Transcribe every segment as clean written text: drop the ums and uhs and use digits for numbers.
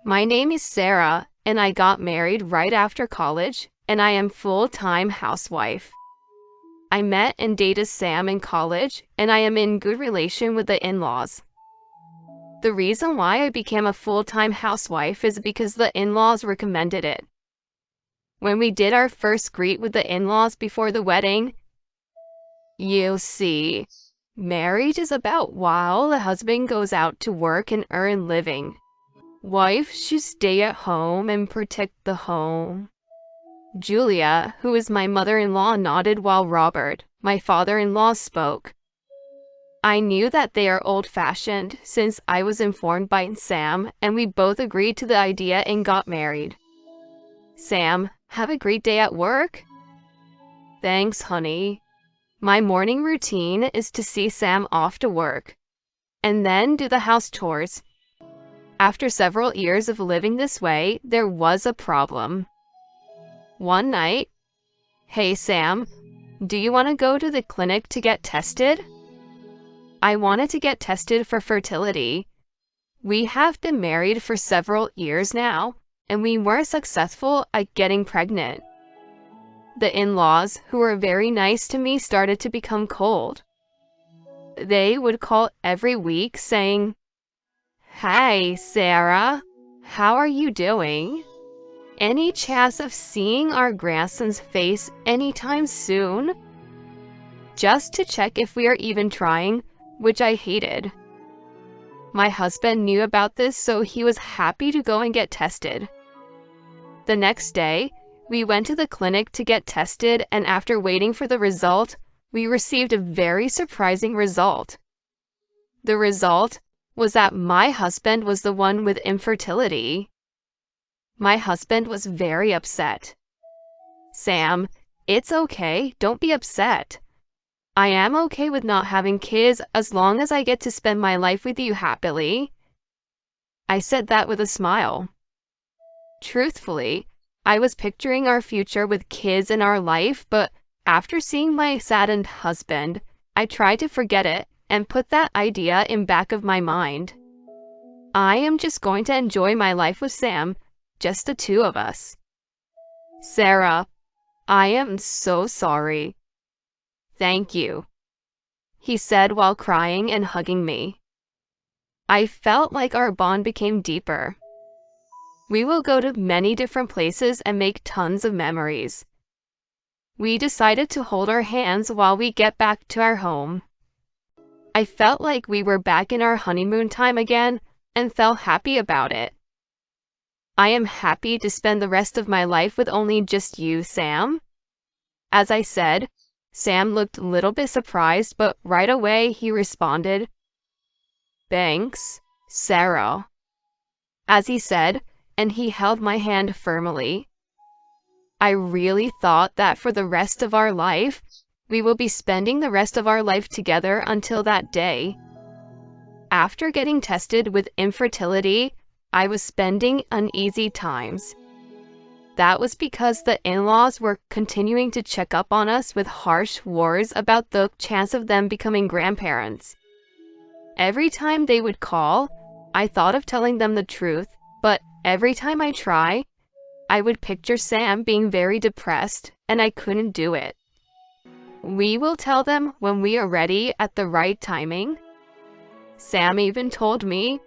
My name is Sarah, and I got married right after college, and I am full-time housewife. I met and dated Sam in college, and I am in good relation with the in-laws. The reason why I became a full-time housewife is because the in-laws recommended it. When we did our first greet with the in-laws before the wedding, you see, marriage is about while the husband goes out to work and earn living. Wife should stay at home and protect the home. Julia, who is my mother-in-law, nodded while Robert, my father-in-law, spoke. I knew that they are old-fashioned since I was informed by Sam, and we both agreed to the idea and got married. Sam, have a great day at work? Thanks, honey. My morning routine is to see Sam off to work, and then do the house chores. After several years of living this way, there was a problem. One night, "Hey Sam, do you want to go to the clinic to get tested?" I wanted to get tested for fertility. We have been married for several years now, and we weren't successful at getting pregnant. The in-laws, who were very nice to me, started to become cold. They would call every week saying, "Hey, Sarah, how are you doing? Any chance of seeing our grandson's face anytime soon?" Just to check if we are even trying, which I hated. My husband knew about this, so he was happy to go and get tested. The next day, we went to the clinic to get tested, and after waiting for the result, we received a very surprising result. The result was that my husband was the one with infertility. My husband was very upset. "Sam, it's okay, don't be upset. I am okay with not having kids as long as I get to spend my life with you happily." I said that with a smile. Truthfully, I was picturing our future with kids in our life, but after seeing my saddened husband, I tried to forget it and put that idea in back of my mind. I am just going to enjoy my life with Sam, just the two of us. "Sarah, I am so sorry." "Thank you," he said while crying and hugging me. I felt like our bond became deeper. We will go to many different places and make tons of memories. We decided to hold our hands while we get back to our home. I felt like we were back in our honeymoon time again and felt happy about it. I am happy to spend the rest of my life with only just you, Sam. As I said, Sam looked a little bit surprised, but right away he responded, "Thanks, Sarah," as he said, and he held my hand firmly. I really thought that for the rest of our life, we will be spending the rest of our life together until that day. After getting tested with infertility, I was spending uneasy times. That was because the in-laws were continuing to check up on us with harsh words about the chance of them becoming grandparents. Every time they would call, I thought of telling them the truth, but every time I try, I would picture Sam being very depressed, and I couldn't do it. "We will tell them when we are ready at the right timing." Sam even told me,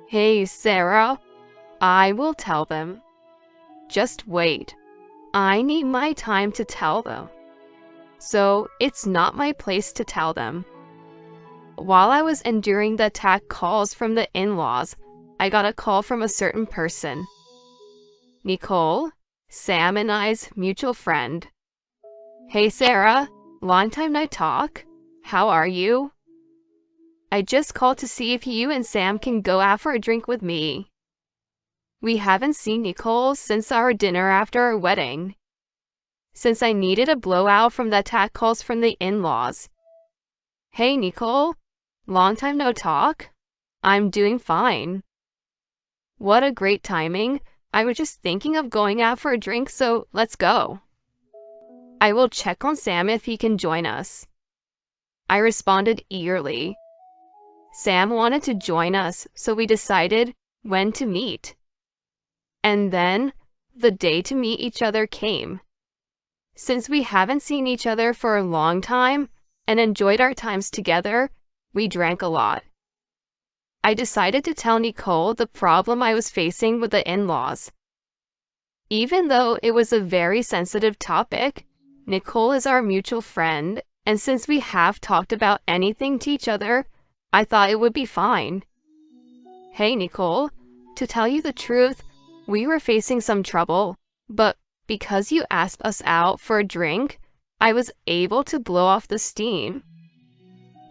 "Hey, Sarah, I will tell them. Just wait. I need my time to tell them. So it's not my place to tell them." While I was enduring the attack calls from the in-laws, I got a call from a certain person. Nicole, Sam and I's mutual friend. "Hey Sarah, long time no talk. How are you? I just called to see if you and Sam can go out for a drink with me. We haven't seen Nicole since our dinner after our wedding. Since I needed a blowout from the attack calls from the in-laws." "Hey Nicole, long time no talk. I'm doing fine." What a great timing. I was just thinking of going out for a drink, so let's go. I will check on Sam if he can join us. I responded eagerly. Sam wanted to join us, so we decided when to meet. And then the day to meet each other came. Since we haven't seen each other for a long time and enjoyed our times together, we drank a lot. I decided to tell Nicole the problem I was facing with the in-laws. Even though it was a very sensitive topic, Nicole is our mutual friend, and since we have talked about anything to each other, I thought it would be fine. Hey Nicole, to tell you the truth, we were facing some trouble, but because you asked us out for a drink, I was able to blow off the steam.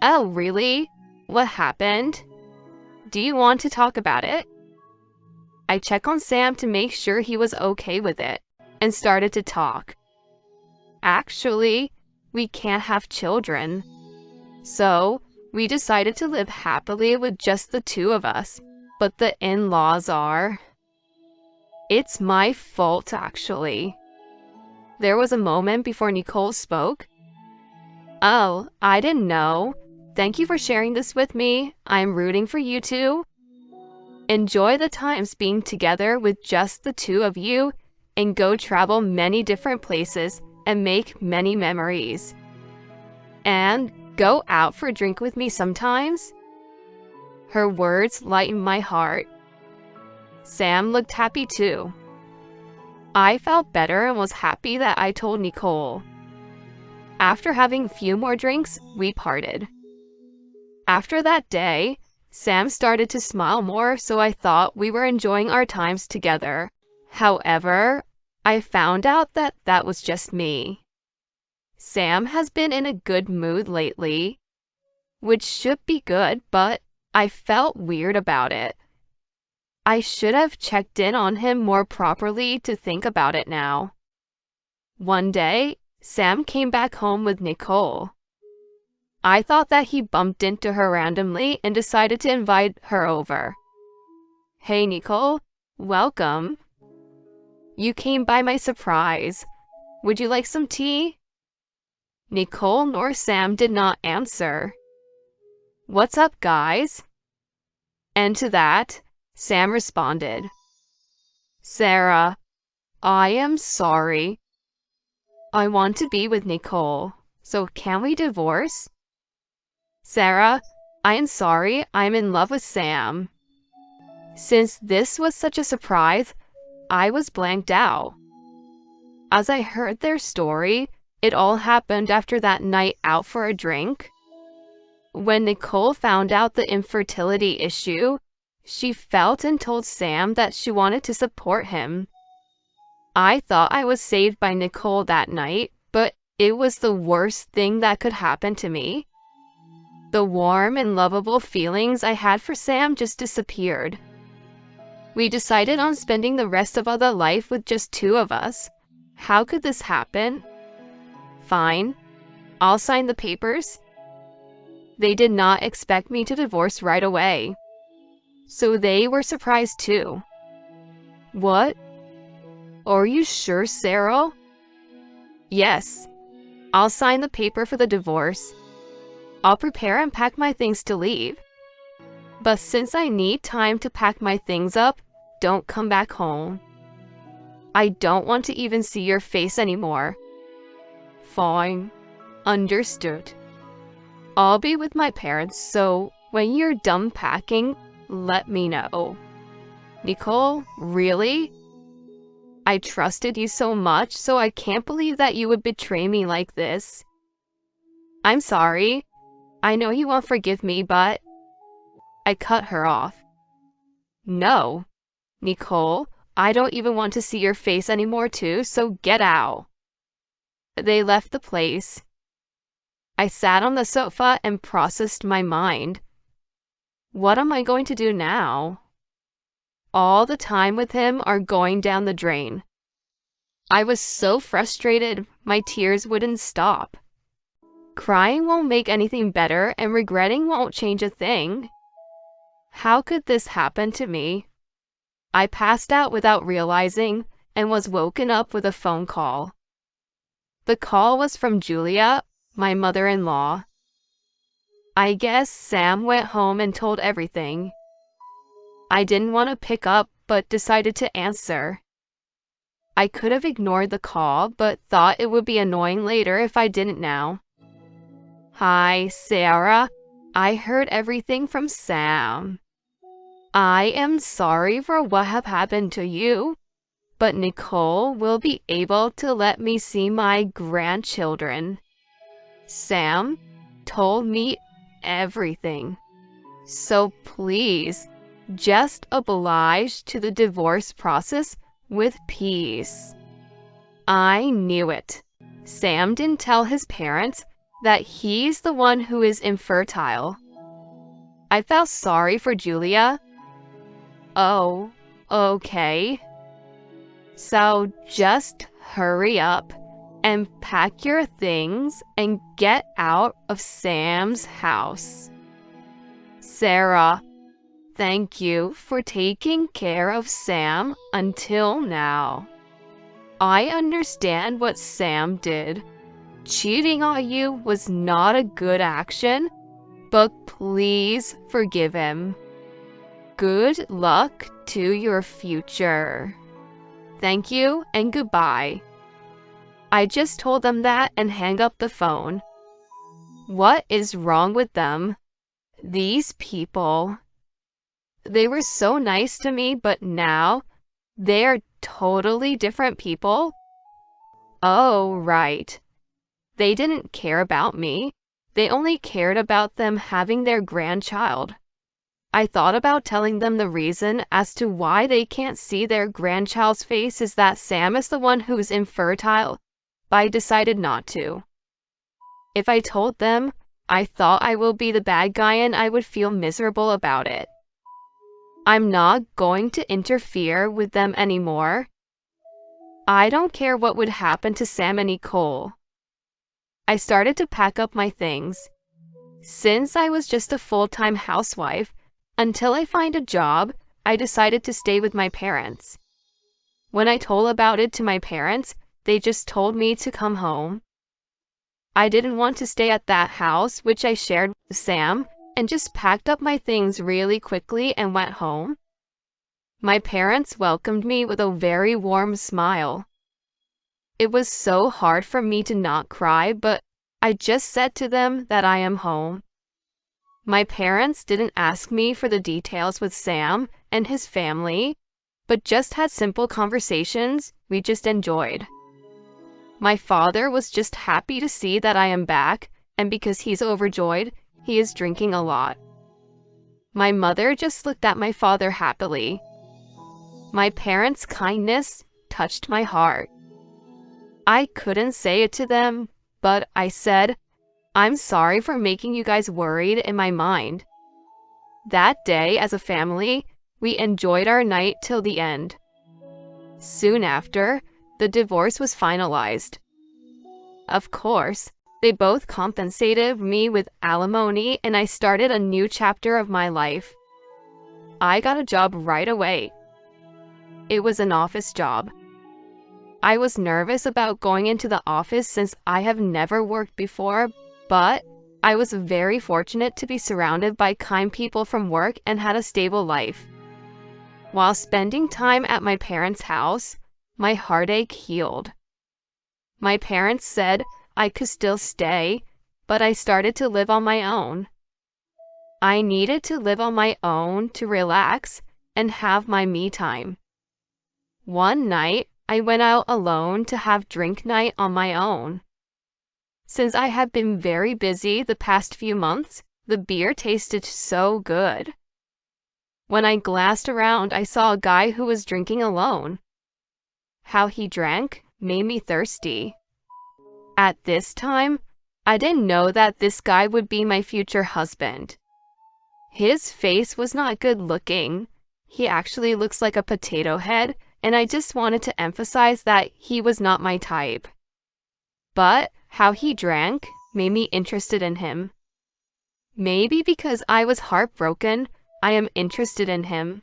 Oh, really? What happened? Do you want to talk about it? I checked on Sam to make sure he was okay with it, and started to talk. Actually, we can't have children. So, we decided to live happily with just the two of us, but the in-laws are... It's my fault, actually. There was a moment before Nicole spoke. Oh, I didn't know. Thank you for sharing this with me. I'm rooting for you two. Enjoy the times being together with just the two of you and go travel many different places and make many memories. And go out for a drink with me sometimes. Her words lightened my heart. Sam looked happy too. I felt better and was happy that I told Nicole. After having a few more drinks, we parted. After that day, Sam started to smile more, so I thought we were enjoying our times together. However, I found out that that was just me. Sam has been in a good mood lately, which should be good, but I felt weird about it. I should have checked in on him more properly to think about it now. One day, Sam came back home with Nicole. I thought that he bumped into her randomly and decided to invite her over. Hey Nicole, welcome. You came by my surprise. Would you like some tea? Nicole nor Sam did not answer. What's up, guys? And to that, Sam responded, Sarah, I am sorry. I want to be with Nicole, so can we divorce? Sarah, I am sorry, I'm in love with Sam. Since this was such a surprise, I was blanked out. As I heard their story, it all happened after that night out for a drink. When Nicole found out the infertility issue, she felt and told Sam that she wanted to support him. I thought I was saved by Nicole that night, but it was the worst thing that could happen to me. The warm and lovable feelings I had for Sam just disappeared. We decided on spending the rest of our life with just two of us. How could this happen? Fine, I'll sign the papers. They did not expect me to divorce right away, so they were surprised too. What? Are you sure, Sarah? Yes, I'll sign the paper for the divorce. I'll prepare and pack my things to leave. But since I need time to pack my things up, don't come back home. I don't want to even see your face anymore. Fine. Understood. I'll be with my parents, so when you're done packing, let me know. Nicole, really? I trusted you so much, so I can't believe that you would betray me like this. I'm sorry. I know you won't forgive me, but... I cut her off. No. Nicole, I don't even want to see your face anymore too, so get out. They left the place. I sat on the sofa and processed my mind. What am I going to do now? All the time with him are going down the drain. I was so frustrated, my tears wouldn't stop. Crying won't make anything better, and regretting won't change a thing. How could this happen to me? I passed out without realizing and was woken up with a phone call. The call was from Julia, my mother-in-law. I guess Sam went home and told everything. I didn't want to pick up, but decided to answer. I could have ignored the call, but thought it would be annoying later if I didn't now. Hi, Sarah. I heard everything from Sam. I am sorry for what have happened to you, but Nicole will be able to let me see my grandchildren. Sam told me everything. So please, just oblige to the divorce process with peace. I knew it. Sam didn't tell his parents that he's the one who is infertile. I felt sorry for Julia. Oh, okay. So just hurry up and pack your things and get out of Sam's house. Sarah, thank you for taking care of Sam until now. I understand what Sam did. Cheating on you was not a good action, but please forgive him. Good luck to your future. Thank you and goodbye. I just told them that and hang up the phone. What is wrong with them? These people. They were so nice to me, but now they're totally different people. Oh, right. They didn't care about me. They only cared about them having their grandchild. I thought about telling them the reason as to why they can't see their grandchild's face is that Sam is the one who's infertile, but I decided not to. If I told them, I thought I will be the bad guy and I would feel miserable about it. I'm not going to interfere with them anymore. I don't care what would happen to Sam and Nicole. I started to pack up my things. Since I was just a full-time housewife, until I find a job, I decided to stay with my parents. When I told about it to my parents, they just told me to come home. I didn't want to stay at that house, which I shared with Sam, and just packed up my things really quickly and went home. My parents welcomed me with a very warm smile. It was so hard for me to not cry, but I just said to them that I am home. My parents didn't ask me for the details with Sam and his family, but just had simple conversations we just enjoyed. My father was just happy to see that I am back, and because he's overjoyed, he is drinking a lot. My mother just looked at my father happily. My parents' kindness touched my heart. I couldn't say it to them, but I said, I'm sorry for making you guys worried in my mind. That day, as a family, we enjoyed our night till the end. Soon after, the divorce was finalized. Of course, they both compensated me with alimony and I started a new chapter of my life. I got a job right away. It was an office job. I was nervous about going into the office since I have never worked before, but I was very fortunate to be surrounded by kind people from work and had a stable life. While spending time at my parents' house, my heartache healed. My parents said I could still stay, but I started to live on my own. I needed to live on my own to relax and have my me time. One night, I went out alone to have drink night on my own. Since I had been very busy the past few months, the beer tasted so good. When I glanced around, I saw a guy who was drinking alone. How he drank made me thirsty. At this time, I didn't know that this guy would be my future husband. His face was not good looking. He actually looks like a potato head, and I just wanted to emphasize that he was not my type. But how he drank made me interested in him. Maybe because I was heartbroken, I am interested in him.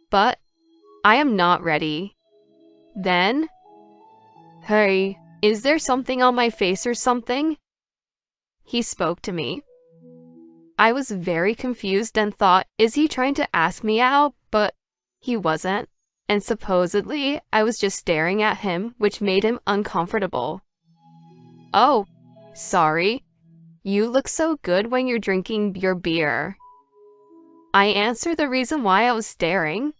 But I am not ready. Then, hey, is there something on my face or something? He spoke to me. I was very confused and thought, is he trying to ask me out? He wasn't, and supposedly I was just staring at him, which made him uncomfortable. "Oh, sorry. You look so good when you're drinking your beer." I answered the reason why I was staring,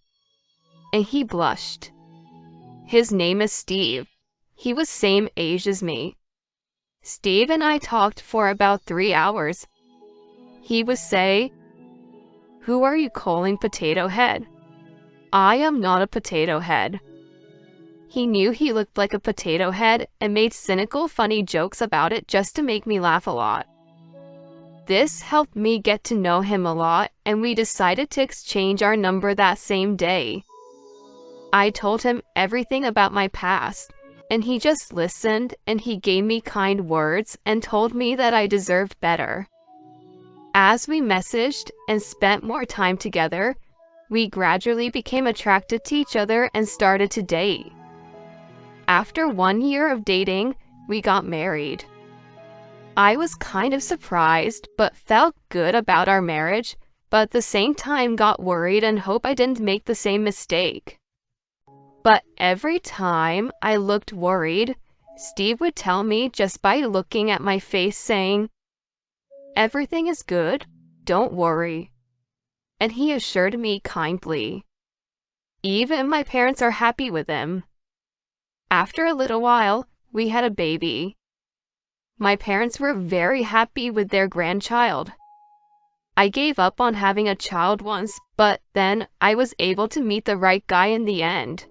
and he blushed. His name is Steve. He was same age as me. Steve and I talked for about 3 hours. He would say, "Who are you calling Potato Head? I am not a potato head." He knew he looked like a potato head and made cynical, funny jokes about it just to make me laugh a lot. This helped me get to know him a lot, and we decided to exchange our number that same day. I told him everything about my past, and he just listened, and he gave me kind words and told me that I deserved better. As we messaged and spent more time together, we gradually became attracted to each other and started to date. After 1 year of dating, we got married. I was kind of surprised, but felt good about our marriage, but at the same time got worried and hoped I didn't make the same mistake. But every time I looked worried, Steve would tell me just by looking at my face saying, "Everything is good, don't worry." And he assured me kindly. Even my parents are happy with him. After a little while, we had a baby. My parents were very happy with their grandchild. I gave up on having a child once, but then I was able to meet the right guy in the end.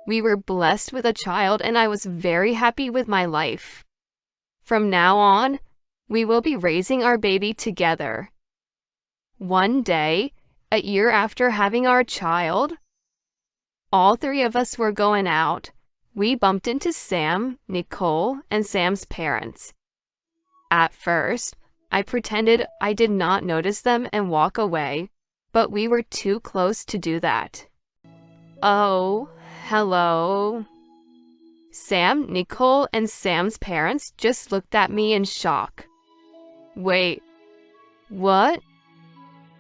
We were blessed with a child, and I was very happy with my life. From now on, we will be raising our baby together. One day, a year after having our child, all 3 of us were going out. We bumped into Sam, Nicole, and Sam's parents. At first, I pretended I did not notice them and walk away, but we were too close to do that. "Oh, hello." Sam, Nicole, and Sam's parents just looked at me in shock. "Wait, what?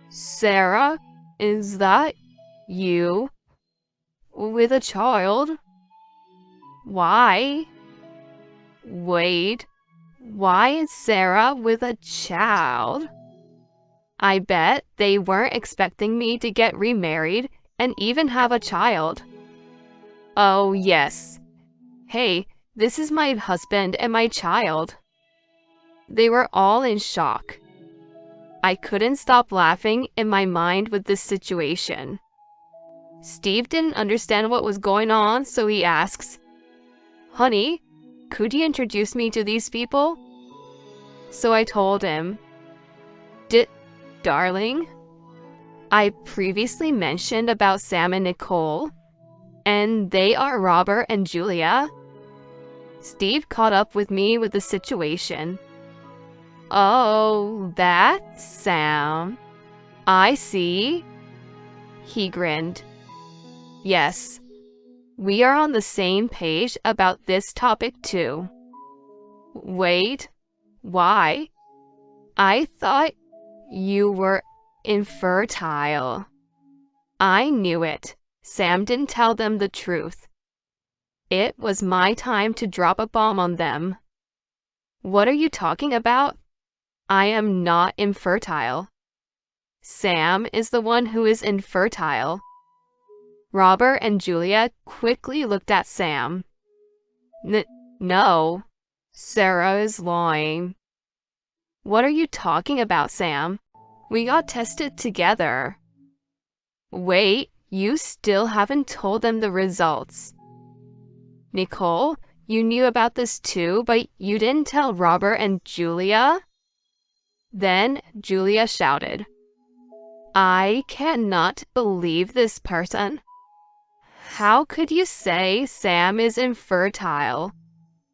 Sarah, is that you? With a child? Why? Wait, why is Sarah with a child?" I bet they weren't expecting me to get remarried and even have a child. "Oh, yes. Hey, this is my husband and my child." They were all in shock. I couldn't stop laughing in my mind with this situation. Steve didn't understand what was going on, so he asks, "Honey, could you introduce me to these people?" So I told him, Darling, I previously mentioned about Sam and Nicole, and they are Robert and Julia." Steve caught up with me with the situation. "Oh, that's Sam. I see." He grinned. "Yes, we are on the same page about this topic too." "Wait, why? I thought you were infertile." I knew it. Sam didn't tell them the truth. It was my time to drop a bomb on them. "What are you talking about? I am not infertile. Sam is the one who is infertile." Robert and Julia quickly looked at Sam. No, Sarah is lying." "What are you talking about, Sam? We got tested together." "Wait, you still haven't told them the results." "Nicole, you knew about this too, but you didn't tell Robert and Julia?" Then Julia shouted, "I cannot believe this person. How could you say Sam is infertile?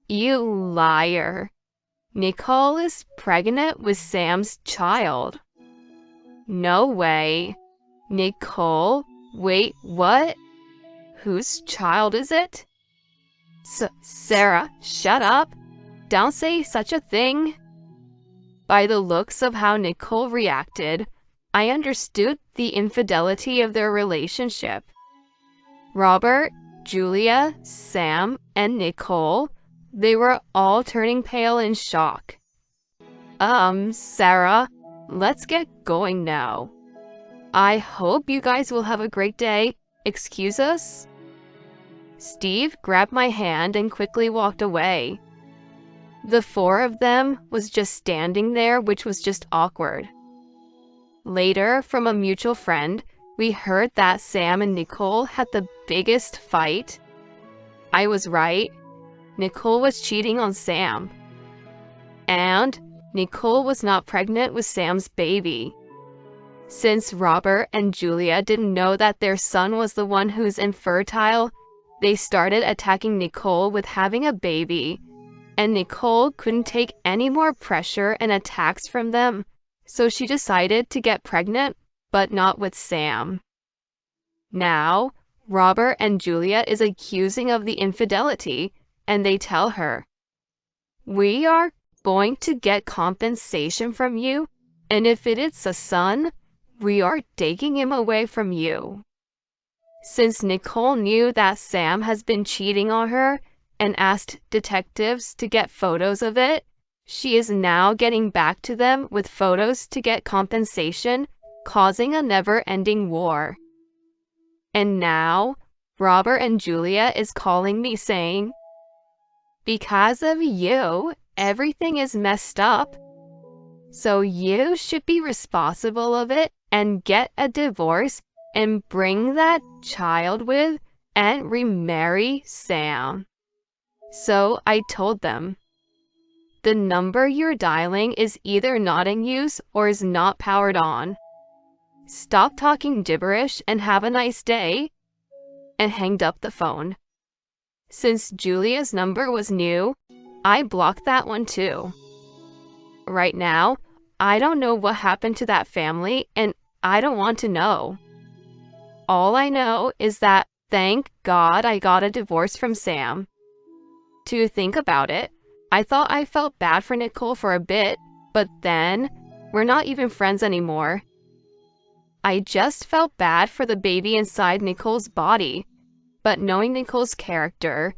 You liar. Nicole is pregnant with Sam's child." "No way. Nicole? Wait, what? Whose child is it?" Sarah, shut up. Don't say such a thing." By the looks of how Nicole reacted, I understood the infidelity of their relationship. Robert, Julia, Sam, and Nicole, they were all turning pale in shock. Sarah, let's get going now. I hope you guys will have a great day. Excuse us? Steve grabbed my hand and quickly walked away. The four of them was just standing there, which was just awkward. Later, from a mutual friend, we heard that Sam and Nicole had the biggest fight. I was right. Nicole was cheating on Sam. And Nicole was not pregnant with Sam's baby. Since Robert and Julia didn't know that their son was the one who's infertile, they started attacking Nicole with having a baby, and Nicole couldn't take any more pressure and attacks from them, so she decided to get pregnant, but not with Sam. Now, Robert and Julia is accusing of the infidelity, and they tell her, "We are going to get compensation from you, and if it is a son, we are taking him away from you." Since Nicole knew that Sam has been cheating on her and asked detectives to get photos of it, she is now getting back to them with photos to get compensation, causing a never-ending war. And now, Robert and Julia is calling me saying, "Because of you, everything is messed up. So you should be responsible of it and get a divorce and bring that child with and remarry Sam." So I told them, "The number you're dialing is either not in use or is not powered on. Stop talking gibberish and have a nice day," and hanged up the phone. Since Julia's number was new, I blocked that one too. Right now, I don't know what happened to that family, and I don't want to know. All I know is that, thank God, I got a divorce from Sam. To think about it, I thought I felt bad for Nicole for a bit, but then, we're not even friends anymore. I just felt bad for the baby inside Nicole's body, but knowing Nicole's character,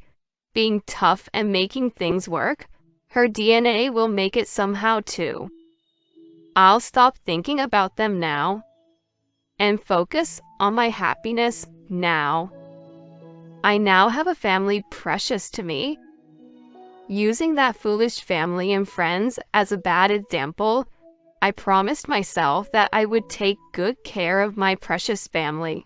being tough and making things work, her DNA will make it somehow too. I'll stop thinking about them now and focus on my happiness now. I now have a family precious to me. Using that foolish family and friends as a bad example, I promised myself that I would take good care of my precious family.